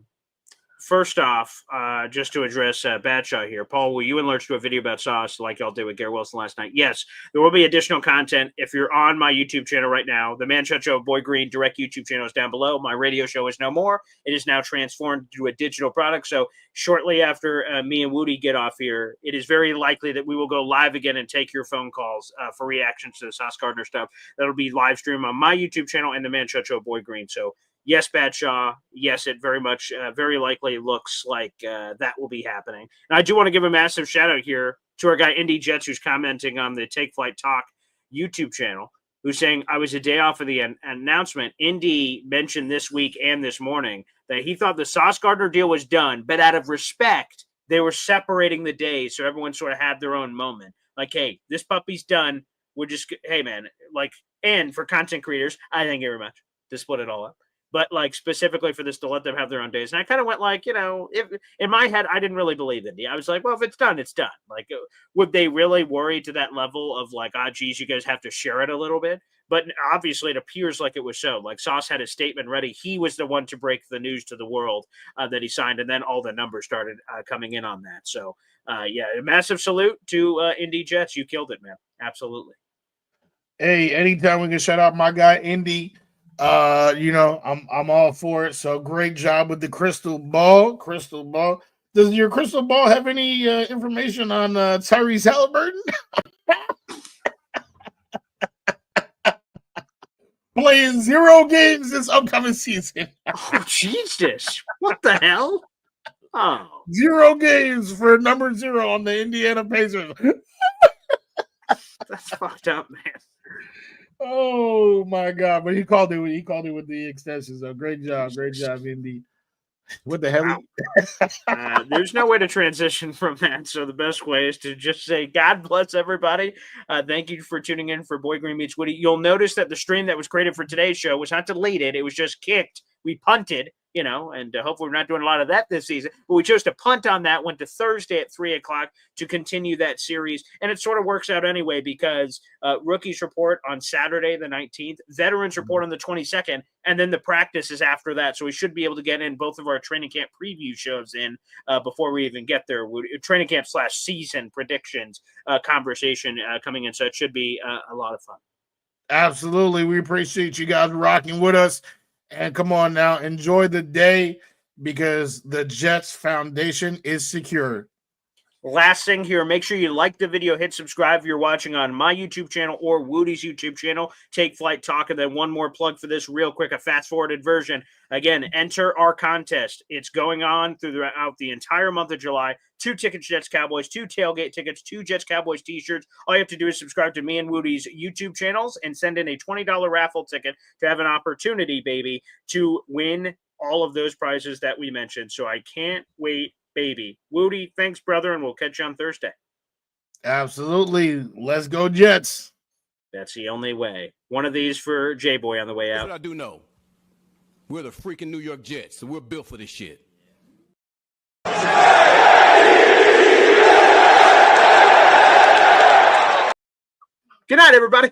First off, just to address Badshaw here, Paul, will you and Lurch do a video about Sauce like y'all did with Garrett Wilson last night? Yes, there will be additional content. If you're on my YouTube channel right now, the Man Shut Show of Boy Green direct YouTube channel is down below. My radio show is no more. It is now transformed to a digital product. So shortly after me and Woody get off here, it is very likely that we will go live again and take your phone calls for reactions to the Sauce Gardner stuff. That'll be live stream on my YouTube channel and the Man Shut Show of Boy Green. So yes, Badshaw. Yes, it very much, very likely looks like that will be happening. And I do want to give a massive shout out here to our guy, Indy Jets, who's commenting on the Take Flight Talk YouTube channel, who's saying, I was a day off of the announcement. Indy mentioned this week and this morning that he thought the Sauce Gardner deal was done, but out of respect, they were separating the days so everyone sort of had their own moment. Like, hey, this puppy's done. We're just, hey, man, like, and for content creators, I thank you very much to split it all up. But like specifically for this to let them have their own days. And I kind of went like, if in my head, I didn't really believe it. I was like, well, if it's done, it's done. Like, would they really worry to that level of like, geez, you guys have to share it a little bit? But obviously it appears like it was so. Like Sauce had his statement ready. He was the one to break the news to the world that he signed. And then all the numbers started coming in on that. So yeah, a massive salute to Indy Jets. You killed it, man. Absolutely. Hey, anytime we can shout out my guy, Indy. I'm all for it. So great job with the crystal ball. Does your crystal ball have any information on Tyrese Halliburton? Playing 0 games this upcoming season. Oh, Jesus. What the hell? Oh. 0 games for number 0 on the Indiana Pacers. That's fucked up, man. Oh my God! But he called it with the extensions. So great job, Indy. What the hell? There's no way to transition from that. So the best way is to just say, God bless everybody. Thank you for tuning in for Boy Green Meets Woody. You'll notice that the stream that was created for today's show was not deleted. It was just kicked. We punted and hopefully we're not doing a lot of that this season. But we chose to punt on that, went to Thursday at 3 o'clock to continue that series. And it sort of works out anyway because rookies report on Saturday, the 19th, veterans report on the 22nd, and then the practice is after that. So we should be able to get in both of our training camp preview shows in before we even get there. Training camp / season predictions conversation coming in. So it should be a lot of fun. Absolutely. We appreciate you guys rocking with us. And come on now, enjoy the day because the Jets Foundation is secured. Last thing here, make sure you like the video, hit subscribe if you're watching on my YouTube channel or Wudi's YouTube channel, Take Flight Talk. And then one more plug for this real quick, a fast-forwarded version. Again, enter our contest. It's going on throughout the entire month of July. 2 tickets, Jets Cowboys, 2 tailgate tickets, 2 Jets Cowboys t-shirts. All you have to do is subscribe to me and Wudi's YouTube channels and send in a $20 raffle ticket to have an opportunity, baby, to win all of those prizes that we mentioned. So I can't wait. Baby. Wudi, thanks, brother, and we'll catch you on Thursday. Absolutely. Let's go, Jets. That's the only way. One of these for J-Boy on the way out. Here's what I do know. We're the freaking New York Jets, so we're built for this shit. Good night, everybody.